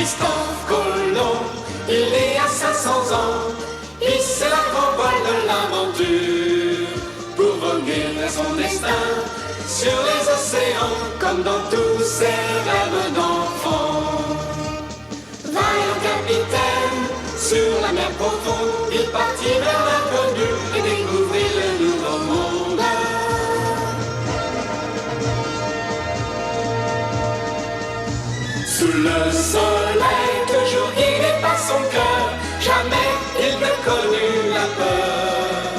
Christophe Colomb, il est à 500 ans, il c'est la grand voile de l'aventure, pour voguer vers son destin, sur les océans, comme dans tous ses rêves d'enfant. Vaillant capitaine, sur la mer profonde, il partit vers l'inconnu et découvrit le nouveau monde. Sous le soleil, toujours guidé par son cœur, jamais il ne connut la peur.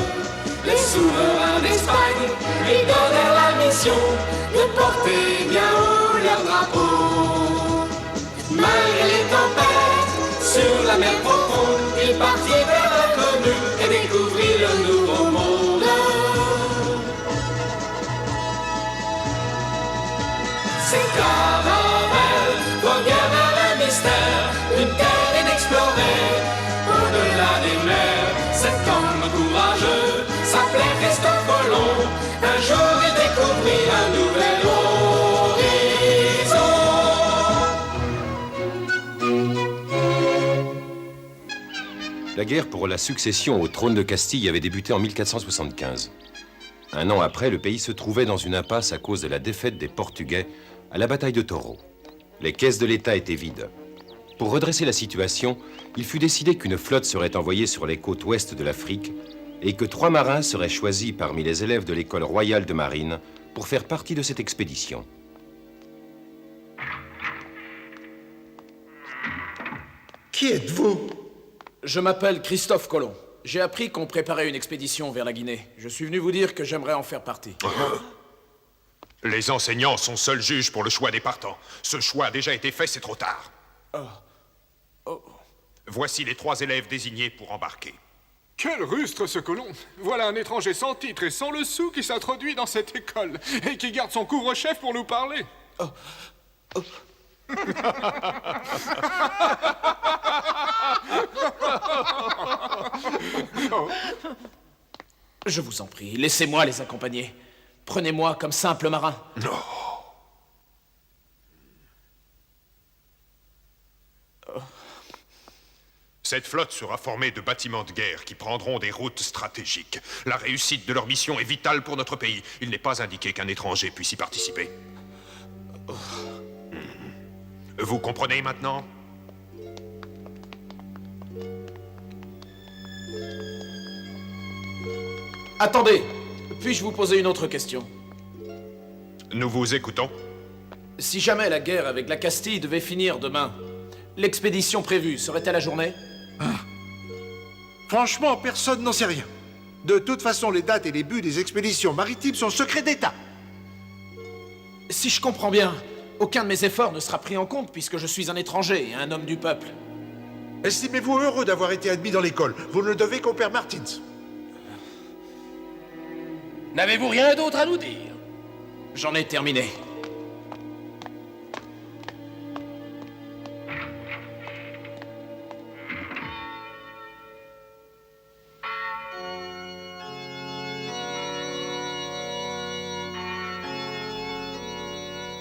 Les souverains d'Espagne lui donnèrent la mission de porter bien haut leur drapeau. Malgré les tempêtes, sur la mer profonde, il partit vers l'inconnu et découvrit le nouveau monde. Ces caravelles voguèrent vers le mystère d'une terre inexplorée. Au-delà des mers, cet homme courageux s'appelait Christophe Colomb. Un jour il découvrit un nouvel horizon. La guerre pour la succession au trône de Castille avait débuté en 1475. Un an après, le pays se trouvait dans une impasse à cause de la défaite des Portugais à la bataille de Toro. Les caisses de l'État étaient vides. Pour redresser la situation, il fut décidé qu'une flotte serait envoyée sur les côtes ouest de l'Afrique et que 3 marins seraient choisis parmi les élèves de l'école royale de marine pour faire partie de cette expédition. Qui êtes-vous? Je m'appelle Christophe Colomb. J'ai appris qu'on préparait une expédition vers la Guinée. Je suis venu vous dire que j'aimerais en faire partie. Les enseignants sont seuls juges pour le choix des partants. Ce choix a déjà été fait, c'est trop tard. Voici les 3 élèves désignés pour embarquer. Quel rustre ce Colomb! Voilà un étranger sans titre et sans le sou qui s'introduit dans cette école et qui garde son couvre-chef pour nous parler. Je vous en prie, laissez-moi les accompagner. Prenez-moi comme simple marin. Non. Cette flotte sera formée de bâtiments de guerre qui prendront des routes stratégiques. La réussite de leur mission est vitale pour notre pays. Il n'est pas indiqué qu'un étranger puisse y participer. Vous comprenez maintenant? Attendez, puis-je vous poser une autre question? Nous vous écoutons. Si jamais la guerre avec la Castille devait finir demain, l'expédition prévue serait-elle à journée? Franchement, personne n'en sait rien. De toute façon, les dates et les buts des expéditions maritimes sont secrets d'État. Si je comprends bien, aucun de mes efforts ne sera pris en compte puisque je suis un étranger et un homme du peuple. Estimez-vous heureux d'avoir été admis dans l'école. Vous ne le devez qu'au père Martins. N'avez-vous rien d'autre à nous dire? J'en ai terminé.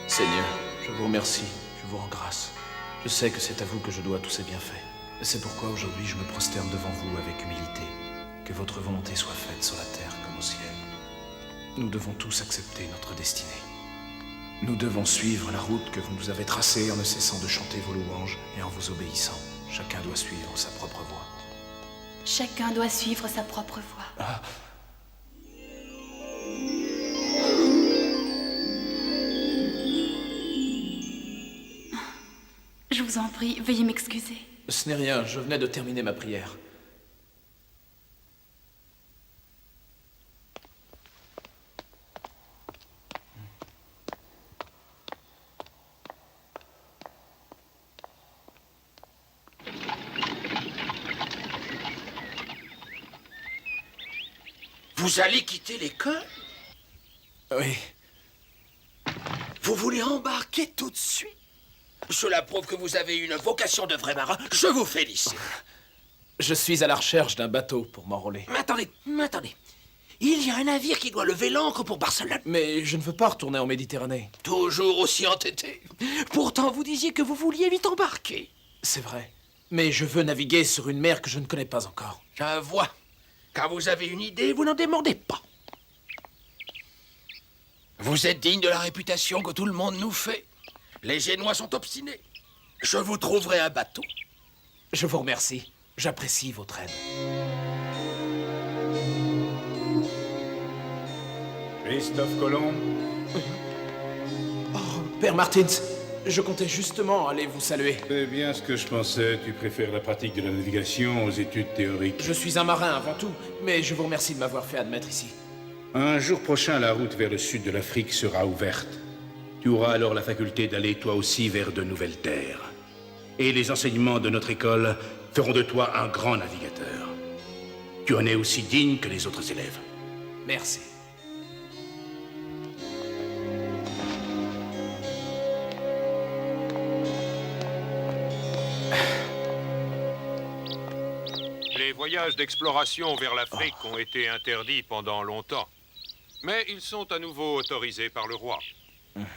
Seigneur, je vous remercie, je vous rends grâce. Je sais que c'est à vous que je dois tous ces bienfaits. C'est pourquoi aujourd'hui je me prosterne devant vous avec humilité. Que votre volonté soit faite sur la terre comme au ciel. Nous devons tous accepter notre destinée. Nous devons suivre la route que vous nous avez tracée en ne cessant de chanter vos louanges et en vous obéissant. Chacun doit suivre sa propre voie. Chacun doit suivre sa propre voie. Ah. Je vous en prie, veuillez m'excuser. Ce n'est rien, je venais de terminer ma prière. Vous allez quitter l'école? Oui. Vous voulez embarquer tout de suite? Cela prouve que vous avez une vocation de vrai marin. Je vous félicite. Je suis à la recherche d'un bateau pour m'enrôler. Mais attendez. Il y a un navire qui doit lever l'ancre pour Barcelone. Mais je ne veux pas retourner en Méditerranée. Toujours aussi entêté. Pourtant, vous disiez que vous vouliez vite embarquer. C'est vrai. Mais je veux naviguer sur une mer que je ne connais pas encore. Je vois. Quand vous avez une idée, vous n'en demandez pas. Vous êtes digne de la réputation que tout le monde nous fait. Les Génois sont obstinés. Je vous trouverai un bateau. Je vous remercie. J'apprécie votre aide. Christophe Colomb. Père Martins, je comptais justement aller vous saluer. C'est bien ce que je pensais. Tu préfères la pratique de la navigation aux études théoriques. Je suis un marin avant tout, mais je vous remercie de m'avoir fait admettre ici. Un jour prochain, la route vers le sud de l'Afrique sera ouverte. Tu auras alors la faculté d'aller toi aussi vers de nouvelles terres. Et les enseignements de notre école feront de toi un grand navigateur. Tu en es aussi digne que les autres élèves. Merci. Les voyages d'exploration vers l'Afrique ont été interdits pendant longtemps. Mais ils sont à nouveau autorisés par le roi.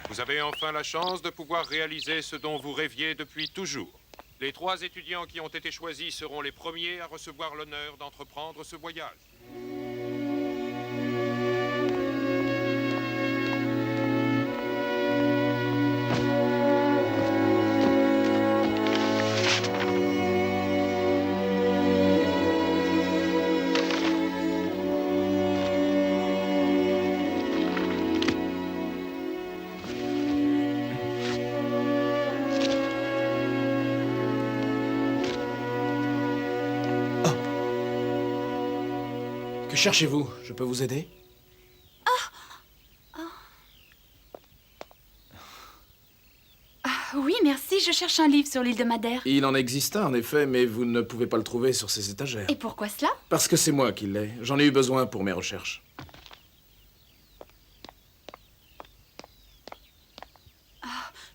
Vous avez enfin la chance de pouvoir réaliser ce dont vous rêviez depuis toujours. Les 3 étudiants qui ont été choisis seront les premiers à recevoir l'honneur d'entreprendre ce voyage. Que cherchez-vous? Je peux vous aider? Oui, merci, je cherche un livre sur l'île de Madère. Il en existe un, en effet, mais vous ne pouvez pas le trouver sur ces étagères. Et pourquoi cela? Parce que c'est moi qui l'ai. J'en ai eu besoin pour mes recherches.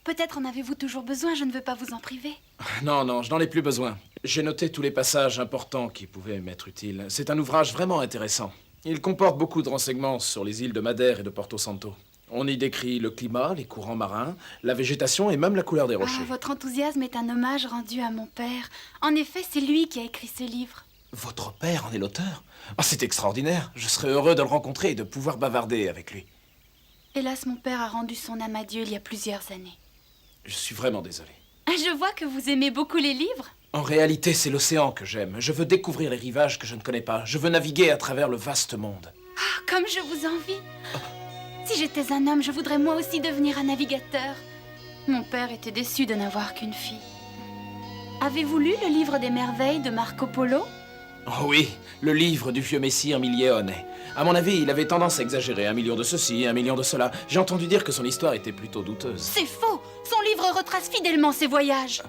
Peut-être en avez-vous toujours besoin, je ne veux pas vous en priver. Non, non, je n'en ai plus besoin. J'ai noté tous les passages importants qui pouvaient m'être utiles. C'est un ouvrage vraiment intéressant. Il comporte beaucoup de renseignements sur les îles de Madère et de Porto Santo. On y décrit le climat, les courants marins, la végétation et même la couleur des rochers. Votre enthousiasme est un hommage rendu à mon père. En effet, c'est lui qui a écrit ce livre. Votre père en est l'auteur? Oh, c'est extraordinaire. Je serais heureux de le rencontrer et de pouvoir bavarder avec lui. Hélas, mon père a rendu son âme à Dieu il y a plusieurs années. Je suis vraiment désolé. Je vois que vous aimez beaucoup les livres. En réalité, c'est l'océan que j'aime. Je veux découvrir les rivages que je ne connais pas. Je veux naviguer à travers le vaste monde. Ah, comme je vous envie. Si j'étais un homme, je voudrais moi aussi devenir un navigateur. Mon père était déçu de n'avoir qu'une fille. Avez-vous lu le livre des merveilles de Marco Polo? Oh oui, le livre du vieux messire Milione. À mon avis, il avait tendance à exagérer. 1 million de ceci, 1 million de cela. J'ai entendu dire que son histoire était plutôt douteuse. C'est faux. Son livre retrace fidèlement ses voyages.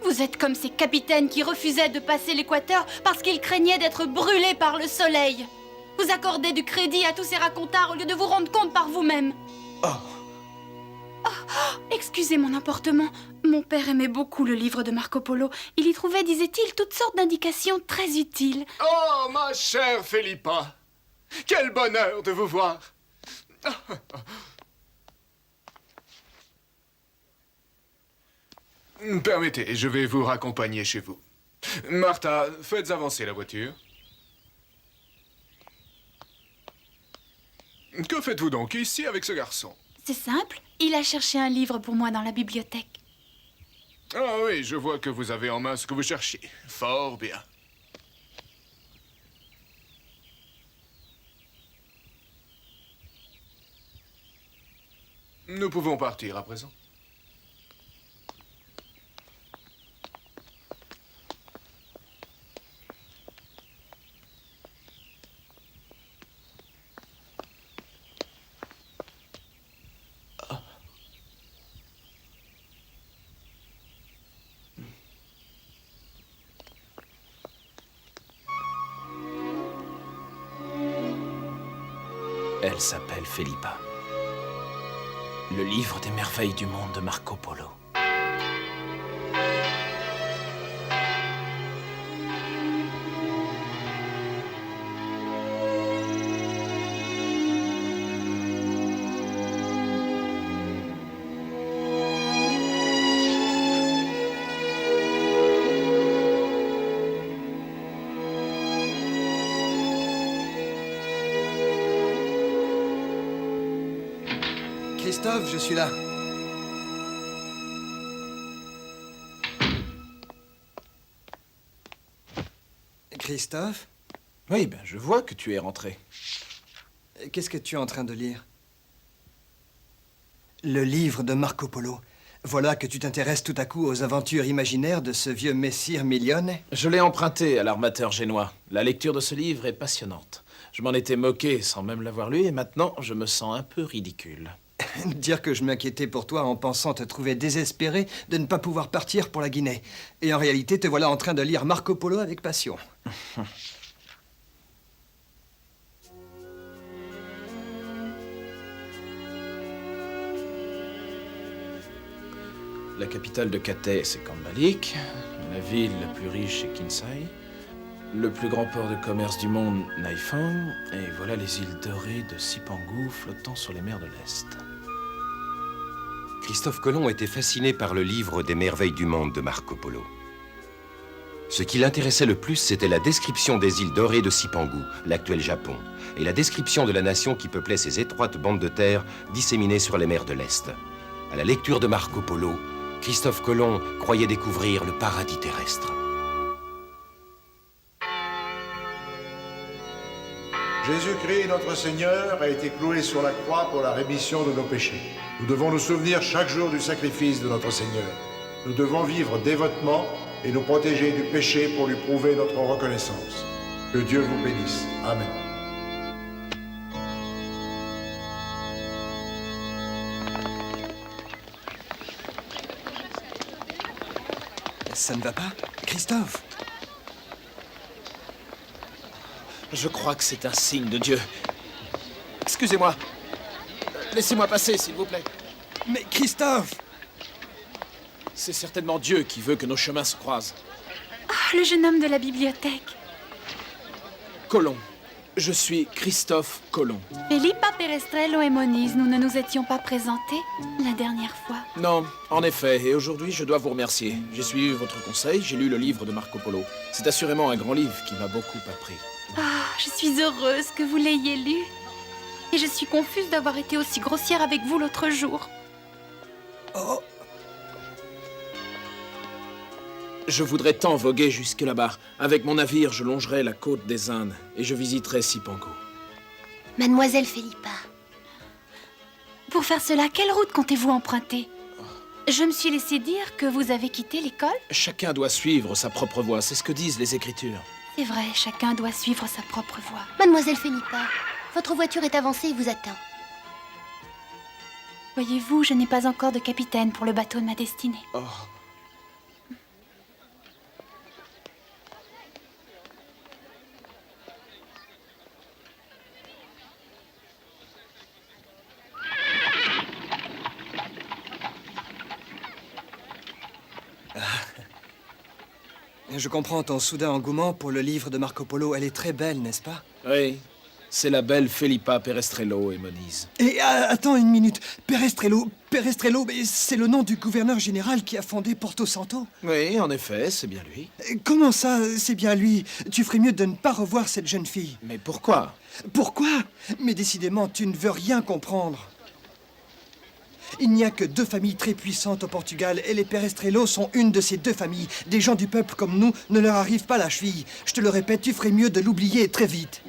Vous êtes comme ces capitaines qui refusaient de passer l'équateur parce qu'ils craignaient d'être brûlés par le soleil. Vous accordez du crédit à tous ces racontards au lieu de vous rendre compte par vous-même. Excusez mon emportement. Mon père aimait beaucoup le livre de Marco Polo. Il y trouvait, disait-il, toutes sortes d'indications très utiles. Oh, ma chère Philippa! Quel bonheur de vous voir! Permettez, je vais vous raccompagner chez vous. Martha, faites avancer la voiture. Que faites-vous donc ici avec ce garçon? C'est simple, il a cherché un livre pour moi dans la bibliothèque. Ah oui, je vois que vous avez en main ce que vous cherchiez. Fort bien. Nous pouvons partir à présent. Elle s'appelle Philippa. Le livre des merveilles du monde de Marco Polo. Christophe, je suis là. Christophe, Oui, ben je vois que tu es rentré. qu'est-ce que tu es en train de lire? Le livre de Marco Polo. Voilà que tu t'intéresses tout à coup aux aventures imaginaires de ce vieux messire Milione. Je l'ai emprunté à l'armateur génois. La lecture de ce livre est passionnante. Je m'en étais moqué sans même l'avoir lu et maintenant je me sens un peu ridicule. Dire que je m'inquiétais pour toi en pensant te trouver désespéré de ne pas pouvoir partir pour la Guinée. Et en réalité, te voilà en train de lire Marco Polo avec passion. La capitale de Katay, c'est Kambalik. La ville la plus riche est Kinsay. Le plus grand port de commerce du monde, Naifang. Et voilà les îles dorées de Sipangu flottant sur les mers de l'Est. Christophe Colomb était fasciné par le livre des merveilles du monde de Marco Polo. Ce qui l'intéressait le plus, c'était la description des îles dorées de Sipangu, l'actuel Japon, et la description de la nation qui peuplait ces étroites bandes de terre disséminées sur les mers de l'Est. À la lecture de Marco Polo, Christophe Colomb croyait découvrir le paradis terrestre. Jésus-Christ, notre Seigneur, a été cloué sur la croix pour la rémission de nos péchés. Nous devons nous souvenir chaque jour du sacrifice de notre Seigneur. Nous devons vivre dévotement et nous protéger du péché pour lui prouver notre reconnaissance. Que Dieu vous bénisse. Amen. Ça ne va pas? Christophe? Je crois que c'est un signe de Dieu. Excusez-moi. Laissez-moi passer, s'il vous plaît. Mais Christophe! C'est certainement Dieu qui veut que nos chemins se croisent. Ah, le jeune homme de la bibliothèque. Colomb. Je suis Christophe Colomb. Felipa Perestrello et Moniz, nous ne nous étions pas présentés la dernière fois. Non, en effet, et aujourd'hui je dois vous remercier. J'ai suivi votre conseil, j'ai lu le livre de Marco Polo. C'est assurément un grand livre qui m'a beaucoup appris. Ah, je suis heureuse que vous l'ayez lu. Et je suis confuse d'avoir été aussi grossière avec vous l'autre jour. Oh! Je voudrais tant voguer jusque là-bas. Avec mon navire, je longerai la côte des Indes et je visiterai Sipangu. Mademoiselle Felipa. Pour faire cela, quelle route comptez-vous emprunter? Je me suis laissé dire que vous avez quitté l'école. Chacun doit suivre sa propre voie, c'est ce que disent les Écritures. C'est vrai, chacun doit suivre sa propre voie. Mademoiselle Felipa, votre voiture est avancée et vous attend. Voyez-vous, je n'ai pas encore de capitaine pour le bateau de ma destinée. Oh. Je comprends ton soudain engouement pour le livre de Marco Polo. Elle est très belle, n'est-ce pas? Oui, c'est la belle Felipa Perestrello et Moniz. Et attends une minute. Perestrello, mais c'est le nom du gouverneur général qui a fondé Porto Santo. Oui, en effet, c'est bien lui. Comment ça, c'est bien lui? Tu ferais mieux de ne pas revoir cette jeune fille. Mais pourquoi? Pourquoi? Mais décidément, tu ne veux rien comprendre. Il n'y a que 2 familles très puissantes au Portugal et les Perestrello sont une de ces 2 familles. Des gens du peuple comme nous ne leur arrive pas la cheville. Je te le répète, tu ferais mieux de l'oublier très vite.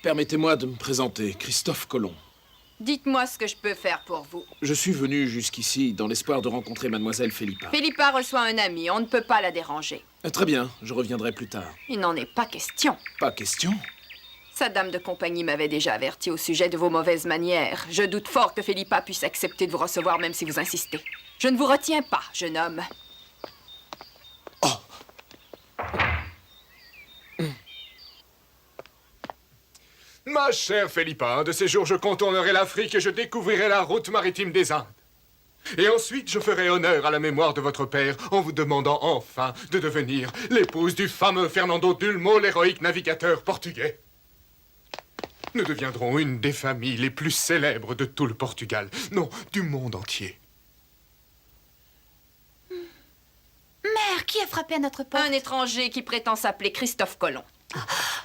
Permettez-moi de me présenter, Christophe Colomb. Dites-moi ce que je peux faire pour vous. Je suis venu jusqu'ici dans l'espoir de rencontrer mademoiselle Felipa. Felipa reçoit un ami, on ne peut pas la déranger. Très bien, je reviendrai plus tard. Il n'en est pas question. Pas question? Sa dame de compagnie m'avait déjà averti au sujet de vos mauvaises manières. Je doute fort que Felipa puisse accepter de vous recevoir même si vous insistez. Je ne vous retiens pas, jeune homme. Ma chère Philippa, un de ces jours, je contournerai l'Afrique et je découvrirai la route maritime des Indes. Et ensuite, je ferai honneur à la mémoire de votre père en vous demandant enfin de devenir l'épouse du fameux Fernando d'Ulmo, l'héroïque navigateur portugais. Nous deviendrons une des familles les plus célèbres de tout le Portugal. Non, du monde entier. Mère, qui a frappé à notre porte? Un étranger qui prétend s'appeler Christophe Colomb.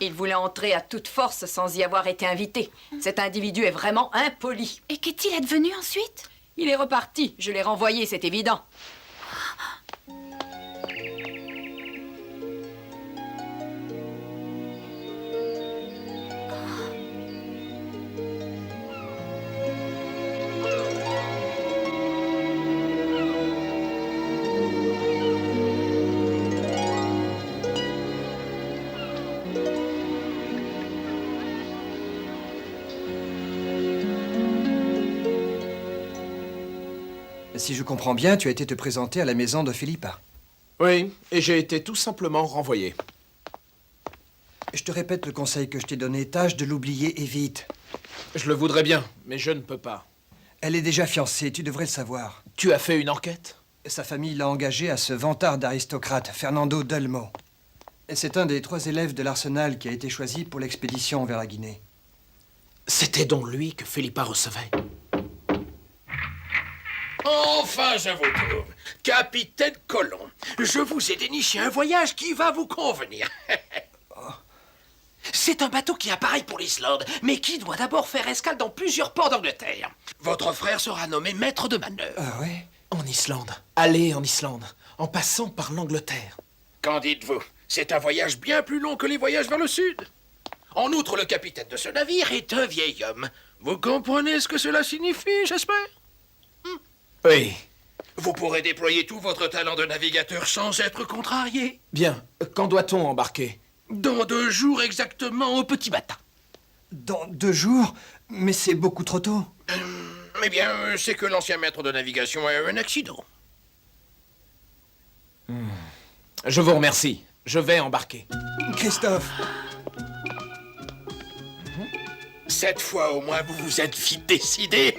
Il voulait entrer à toute force sans y avoir été invité. Cet individu est vraiment impoli. Et qu'est-il advenu ensuite? Il est reparti. Je l'ai renvoyé, c'est évident. Si je comprends bien, tu as été te présenter à la maison de Philippa. Oui, et j'ai été tout simplement renvoyé. Je te répète le conseil que je t'ai donné, tâche de l'oublier et vite. Je le voudrais bien, mais je ne peux pas. Elle est déjà fiancée, tu devrais le savoir. Tu as fait une enquête? Sa famille l'a engagé à ce vantard d'aristocrate, Fernando d'Ulmo. C'est un des 3 élèves de l'Arsenal qui a été choisi pour l'expédition vers la Guinée. C'était donc lui que Philippa recevait. Enfin, je vous trouve. Capitaine Colomb, je vous ai déniché un voyage qui va vous convenir. C'est un bateau qui apparaît pour l'Islande, mais qui doit d'abord faire escale dans plusieurs ports d'Angleterre. Votre frère sera nommé maître de manœuvre. Ah ouais? En Islande. Aller en Islande, en passant par l'Angleterre. Qu'en dites-vous? C'est un voyage bien plus long que les voyages vers le sud. En outre, le capitaine de ce navire est un vieil homme. Vous comprenez ce que cela signifie, j'espère? Oui. Vous pourrez déployer tout votre talent de navigateur sans être contrarié. Bien. Quand doit-on embarquer? Dans 2 jours exactement, au petit matin. Dans 2 jours? Mais c'est beaucoup trop tôt. Eh bien, c'est que l'ancien maître de navigation a eu un accident. Je vous remercie. Je vais embarquer. Christophe! Cette fois, au moins, vous vous êtes vite décidé.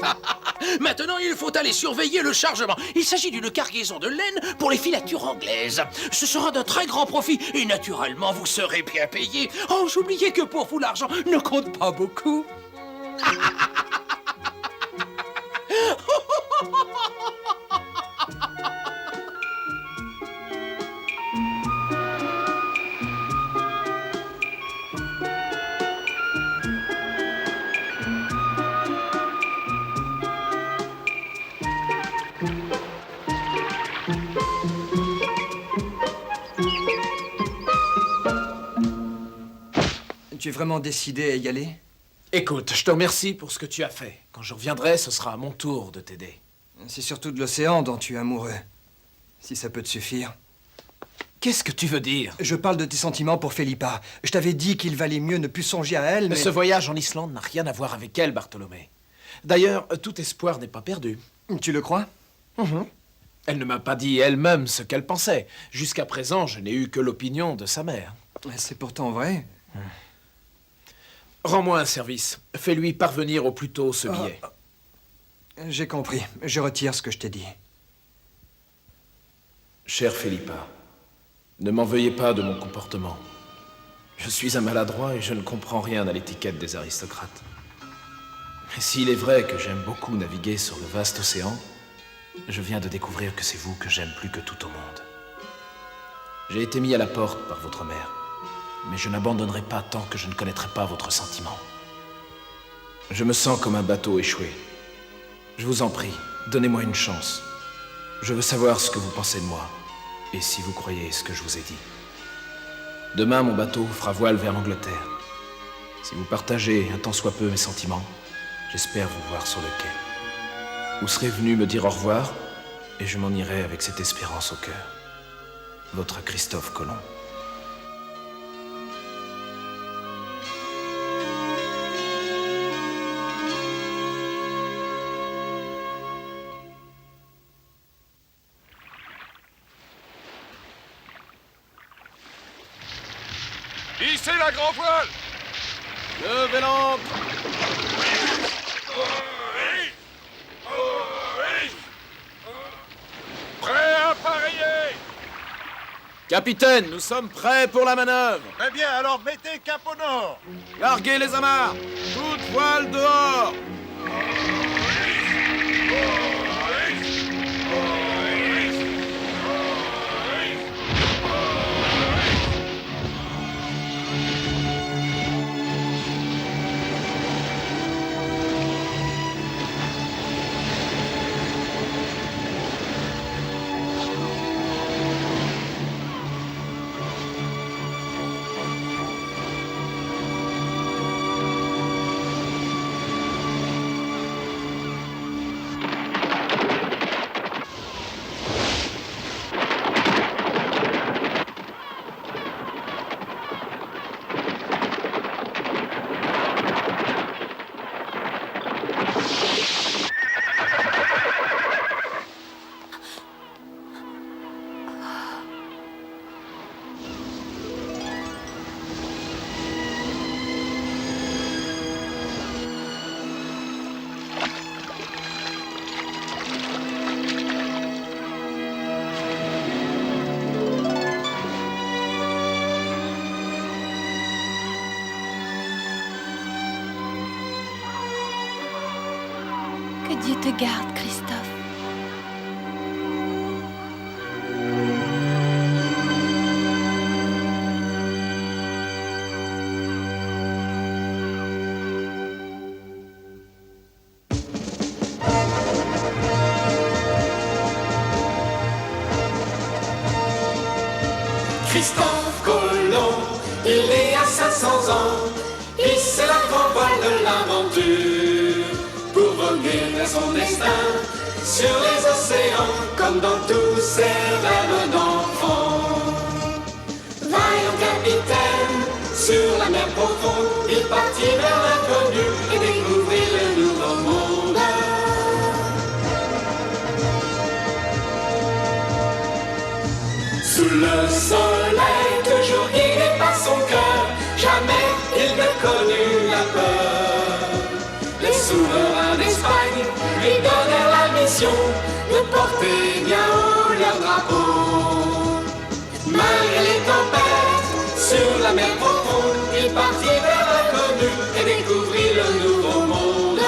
Maintenant, il faut aller surveiller le chargement. Il s'agit d'une cargaison de laine pour les filatures anglaises. Ce sera d'un très grand profit et naturellement, vous serez bien payé. Oh, j'oubliais que pour vous, l'argent ne compte pas beaucoup. Tu es vraiment décidé à y aller? Écoute, je te remercie pour ce que tu as fait. Quand je reviendrai, ce sera à mon tour de t'aider. C'est surtout de l'océan dont tu es amoureux. Si ça peut te suffire. Qu'est-ce que tu veux dire? Je parle de tes sentiments pour Philippa. Je t'avais dit qu'il valait mieux ne plus songer à elle, mais... Ce voyage en Islande n'a rien à voir avec elle, Bartholomé. D'ailleurs, tout espoir n'est pas perdu. Tu le crois? Elle ne m'a pas dit elle-même ce qu'elle pensait. Jusqu'à présent, je n'ai eu que l'opinion de sa mère. C'est pourtant vrai. Rends-moi un service. Fais-lui parvenir au plus tôt ce billet. J'ai compris. Je retire ce que je t'ai dit. Chère Philippa, ne m'en veuillez pas de mon comportement. Je suis un maladroit et je ne comprends rien à l'étiquette des aristocrates. Mais s'il est vrai que j'aime beaucoup naviguer sur le vaste océan, je viens de découvrir que c'est vous que j'aime plus que tout au monde. J'ai été mis à la porte par votre mère, mais je n'abandonnerai pas tant que je ne connaîtrai pas votre sentiment. Je me sens comme un bateau échoué. Je vous en prie, donnez-moi une chance. Je veux savoir ce que vous pensez de moi, et si vous croyez ce que je vous ai dit. Demain, mon bateau fera voile vers l'Angleterre. Si vous partagez un tant soit peu mes sentiments, j'espère vous voir sur le quai. Vous serez venu me dire au revoir, et je m'en irai avec cette espérance au cœur. Votre Christophe Colomb. Hissez la grand voile! Levez l'ancre. Prêt à parier! Capitaine, nous sommes prêts pour la manœuvre. Très bien, alors mettez cap au nord. Larguez les amarres. Toute voile dehors. Que Dieu te garde, Christophe. Christophe Colomb, il est à 500 ans, hisse la grand voile de l'aventure pour voguer vers son destin sur les océans comme dans tous ses rêves d'enfant. Vaillant capitaine, sur la mer profonde, il partit vers l'inconnu et découvrit le nouveau monde. Sous le soleil, toujours guidé par son cœur, jamais il ne connut la peur. Les souverains d'Espagne lui donnèrent la mission de porter bien haut leur drapeau. Malgré les tempêtes, sur la mer profonde, il partit vers l'inconnu et découvrit le nouveau monde.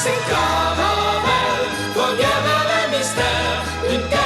Ces caravelles voguèrent vers le mystère d'une terre